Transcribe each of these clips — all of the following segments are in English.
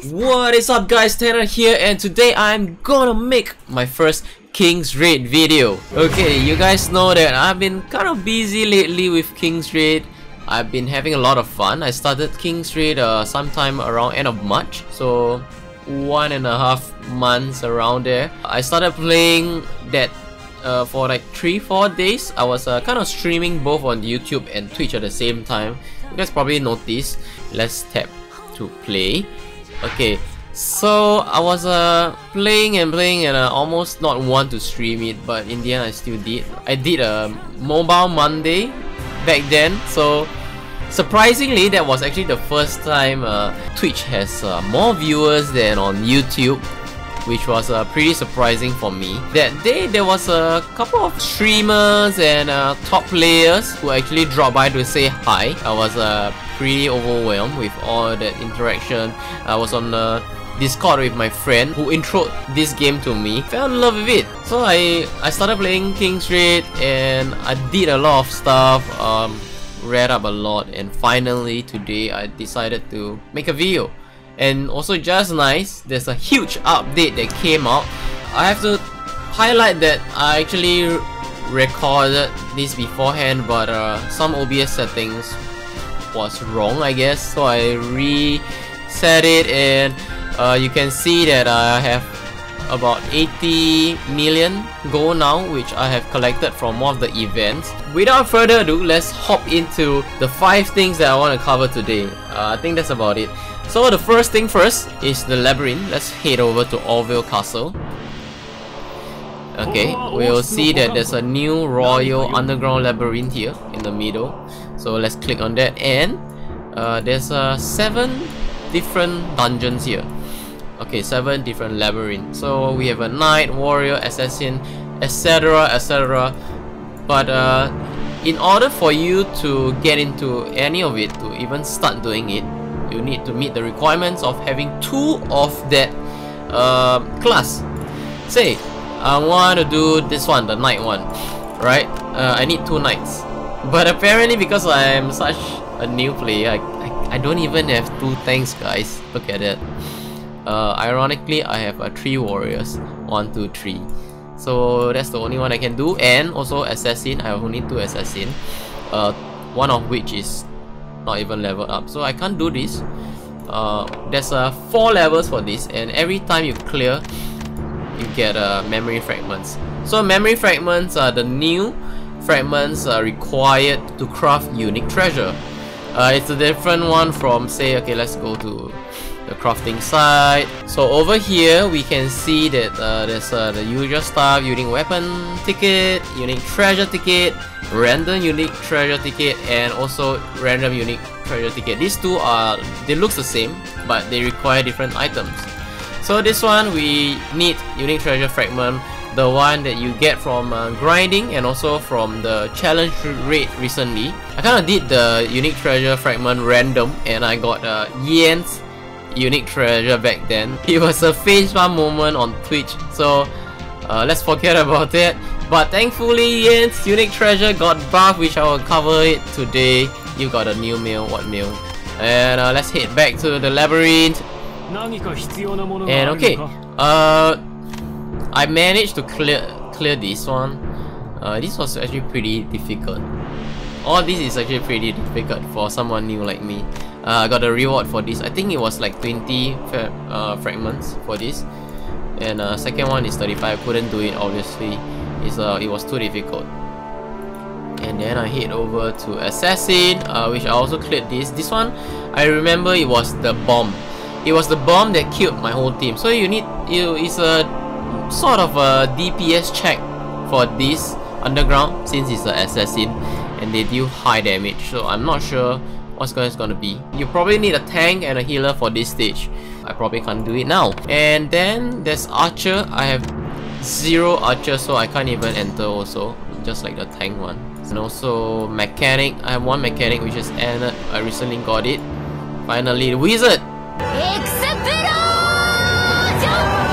What is up guys, Tanna here, and today I'm gonna make my first King's Raid video. Okay, you guys know that I've been kind of busy lately with King's Raid. I've been having a lot of fun. I started King's Raid sometime around end of March, so 1.5 months around there. I started playing that for like 3-4 days. I was kind of streaming both on YouTube and Twitch at the same time. You guys probably noticed. Let's tap to play. Okay, so I was playing and I almost not want to stream it, but in the end I still did. I did a Mobile Monday back then, so surprisingly that was actually the first time Twitch has more viewers than on YouTube, which was pretty surprising for me. That day there was a couple of streamers and top players who actually dropped by to say hi. I was pretty overwhelmed with all that interaction. I was on Discord with my friend who introed this game to me. Fell in love with it. So I started playing King's Raid and I did a lot of stuff, read up a lot, and finally today I decided to make a video. And also just nice, there's a huge update that came out. I have to highlight that I actually recorded this beforehand, but some OBS settings was wrong, I guess, so I reset it, and you can see that I have about 80 million gold now, which I have collected from one of the events. Without further ado, let's hop into the 5 things that I want to cover today. I think that's about it. So the first thing first is the Labyrinth. Let's head over to Orville Castle. Okay, we'll see that there's a new Royal Underground Labyrinth here in the middle. So let's click on that, and there's 7 different dungeons here. Okay, 7 different labyrinths. So we have a knight, warrior, assassin, etc, etc. But in order for you to get into any of it, to even start doing it, you need to meet the requirements of having 2 of that class. Say, I want to do this one, the knight one, right? I need 2 knights. But apparently, because I am such a new player, I don't even have 2 tanks, guys. Look at that. Ironically, I have 3 warriors. 1, 2, 3. So that's the only one I can do. And also assassin, I only 2 assassin. One of which is not even leveled up, so I can't do this. There's 4 levels for this, and every time you clear, you get memory fragments. So memory fragments are the new fragments required to craft unique treasure. It's a different one from, say, okay, let's go to the crafting side. So over here we can see that there's the usual stuff: unique weapon ticket, unique treasure ticket, random unique treasure ticket, and also random unique treasure ticket. These 2 are, they look the same, but they require different items. So this one, we need unique treasure fragment, the one that you get from grinding and also from the challenge raid recently. I kind of did the unique treasure fragment random, and I got Yen's unique treasure back then. It was a facepalm moment on Twitch, so let's forget about that. But thankfully, Yen's unique treasure got buffed, which I will cover it today. You got a new meal. What meal? And let's head back to the labyrinth. And okay, I managed to clear this one. This was actually pretty difficult. All this is actually pretty difficult for someone new like me. I got a reward for this. I think it was like 20 fragments for this. And second one is 35. I couldn't do it, obviously. It was too difficult. And then I head over to Assassin, which I also cleared this. This one, I remember it was the bomb. It was the bomb that killed my whole team. So it's a sort of a DPS check for this underground, since it's an assassin and they deal high damage. So I'm not sure what's gonna be. You probably need a tank and a healer for this stage. I probably can't do it now. And then there's archer. I have 0 archer, so I can't even enter also, just like the tank one. And also mechanic. I have 1 mechanic, which is ended. I recently got it. Finally, the wizard.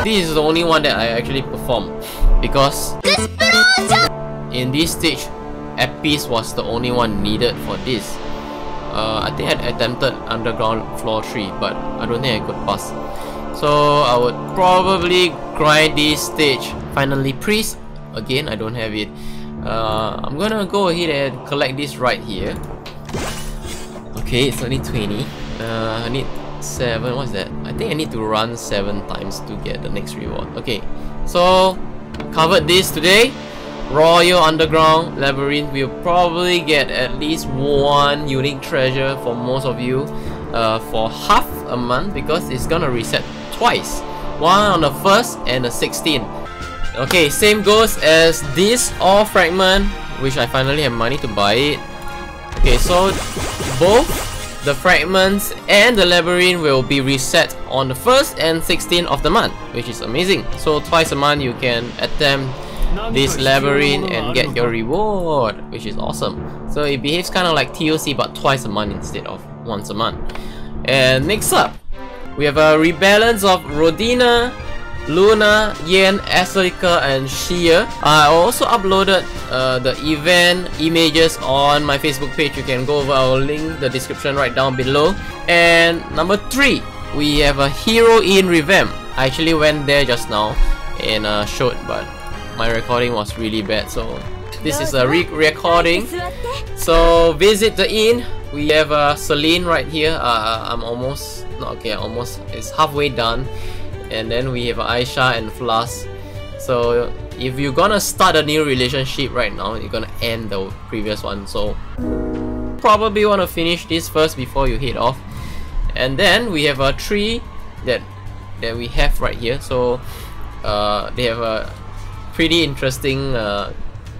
This is the only one that I actually performed, because in this stage, Epis was the only one needed for this. I think I attempted underground floor 3, but I don't think I could pass. So I would probably grind this stage. Finally, priest. Again, I don't have it. I'm gonna go ahead and collect this right here. Okay, it's only 20. I need 7. What's that? I think I need to run 7 times to get the next reward. Okay, so covered this today. Royal Underground Labyrinth will probably get at least 1 unique treasure for most of you for half a month, because it's gonna reset twice. One on the 1st and the 16th. Okay, same goes as this ore fragment, which I finally have money to buy it. Okay, so both the fragments and the labyrinth will be reset on the 1st and 16th of the month, which is amazing. So twice a month you can attempt this labyrinth and get your reward, which is awesome. So it behaves kind of like TOC, but twice a month instead of once a month. And next up, we have a rebalance of Rodina, Luna, Yen, Aslika, and Shia. I also uploaded the event images on my Facebook page. You can go over, I'll link the description right down below. And number 3, we have a Heroine revamp. I actually went there just now and showed, but my recording was really bad, so this is a re-recording. So visit the inn. We have Celine right here. I'm almost, not okay, almost, it's halfway done. And then we have Aisha and Flas. So if you're gonna start a new relationship right now, you're gonna end the previous one. So probably want to finish this first before you head off. And then we have a tree that we have right here. So they have a pretty interesting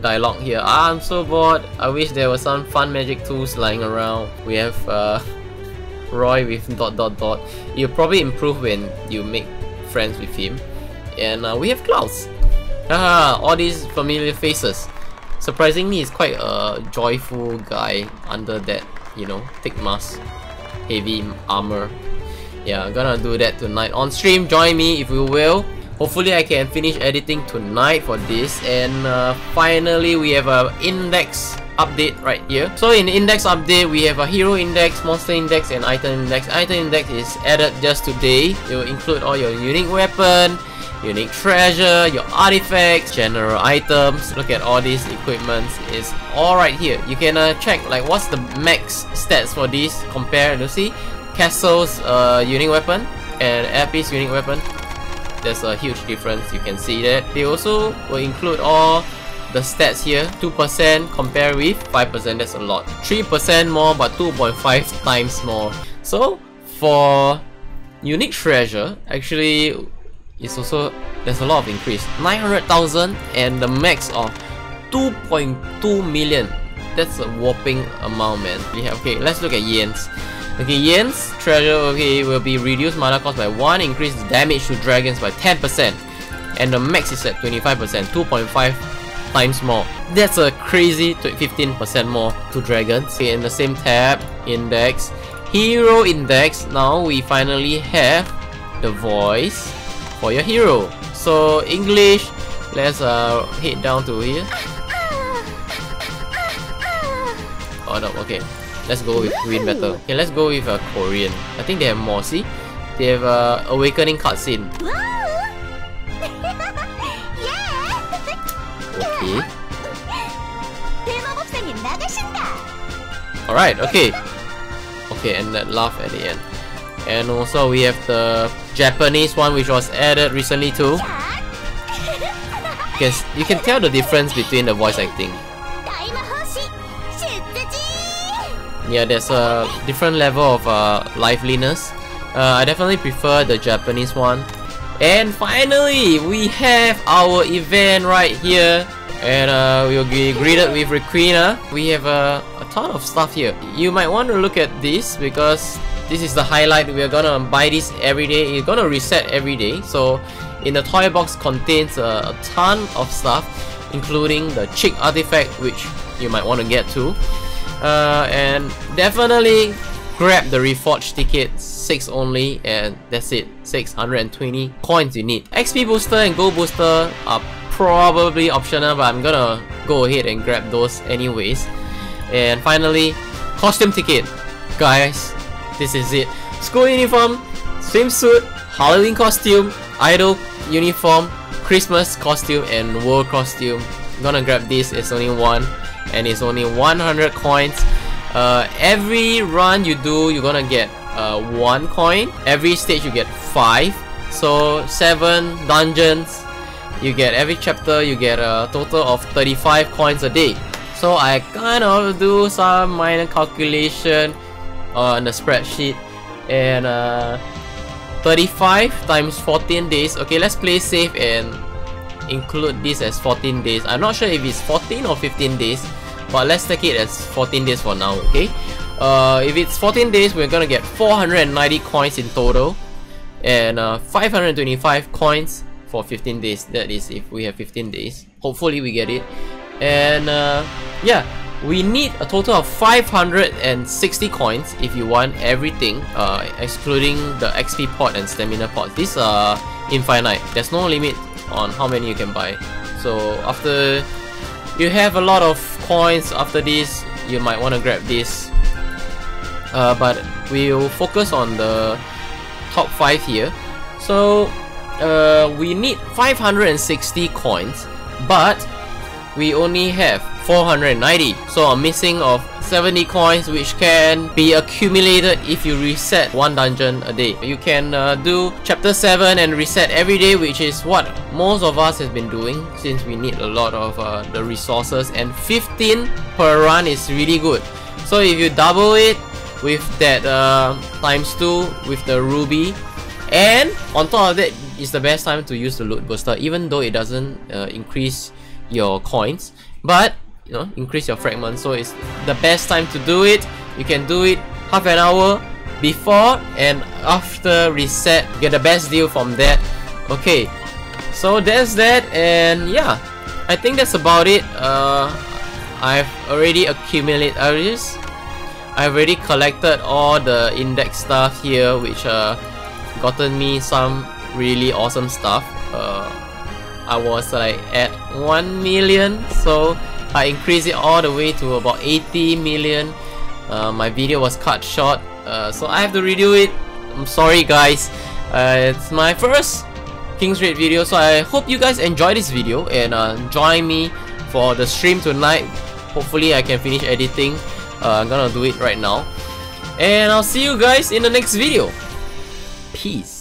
dialogue here. I'm so bored. I wish there were some fun magic tools lying around. We have Roy with ... You'll probably improve when you make friends with him. And we have Klaus. All these familiar faces. Surprisingly, he's quite a joyful guy under that, you know, thick mask, heavy armor. Yeah, I'm gonna do that tonight on stream. Join me if you will. Hopefully I can finish editing tonight for this. And finally we have a index update right here. So in the index update, we have a hero index, monster index, and item index. Item index is added just today. It will include all your unique weapon, unique treasure, your artifacts, general items. Look at all these equipments. It's all right here. You can check like what's the max stats for this. Compare to see Castle's unique weapon and Airpiece unique weapon. There's a huge difference. You can see that. They also will include all the stats here. 2% compared with 5%. That's a lot. 3% more, but 2.5 times more. So for unique treasure, actually it's also, there's a lot of increase. 900,000 and the max of 2.2 million. That's a whopping amount, man. Okay, let's look at Yen's. Okay, Yen's treasure, okay, will be reduced mana cost by 1, increase damage to dragons by 10%, and the max is at 25%, 2.5 times more. That's a crazy 15% more to dragons. Okay, in the same tab, index, hero index. Now we finally have the voice for your hero. So English, let's head down to here. Oh no, okay. Let's go with Queen better. Okay, let's go with Korean. I think they have more. See, they have awakening cutscene. Okay. Alright, okay. Okay, and that laugh at the end. And also we have the Japanese one, which was added recently too. Because you can tell the difference between the voice acting. Yeah, there's a different level of liveliness. I definitely prefer the Japanese one. And finally, we have our event right here. And we'll be greeted with Requena. We have a ton of stuff here. You might want to look at this because this is the highlight. We're gonna buy this every day. It's gonna reset every day. So in the toy box contains a ton of stuff, including the chick artifact, which you might want to get too. And definitely grab the reforged ticket, 6 only, and that's it. 620 coins you need. XP booster and gold booster are probably optional, but I'm gonna go ahead and grab those anyways. And finally, costume ticket. guys, this is it. School uniform, swimsuit, Halloween costume, idol uniform, Christmas costume, and world costume. I'm gonna grab this. It's only one, and it's only 100 coins. Every run you do, you're gonna get 1 coin. Every stage you get 5. So 7 dungeons. You get every chapter. You get a total of 35 coins a day. So I kind of do some minor calculation on the spreadsheet, and 35 times 14 days. Okay, let's play safe and include this as 14 days. I'm not sure if it's 14 or 15 days, but let's take it as 14 days for now. Okay, if it's 14 days, we're gonna get 490 coins in total, and 525 coins for 15 days. That is if we have 15 days. Hopefully we get it. And yeah, we need a total of 560 coins if you want everything, excluding the XP pot and stamina pots. These are infinite. There's no limit on how many you can buy. So after you have a lot of coins after this, you might want to grab this. But we'll focus on the top 5 here. So we need 560 coins, but we only have 490, so a missing of 70 coins, which can be accumulated if you reset 1 dungeon a day. You can do chapter 7 and reset every day, which is what most of us have been doing, since we need a lot of the resources, and 15 per run is really good. So if you double it with that times 2 with the ruby, and on top of that, it's the best time to use the loot booster, even though it doesn't increase your coins, but you know, increase your fragments. So it's the best time to do it. You can do it half an hour before and after reset. Get the best deal from that. Okay, so there's that, and yeah, I think that's about it. I've already accumulated I've already collected all the index stuff here, which gotten me some really awesome stuff. I was like at 1 million, so I increased it all the way to about 80 million. My video was cut short, so I have to redo it. I'm sorry guys. It's my first King's Raid video, so I hope you guys enjoy this video, and join me for the stream tonight. Hopefully I can finish editing. I'm gonna do it right now, and I'll see you guys in the next video. Peace.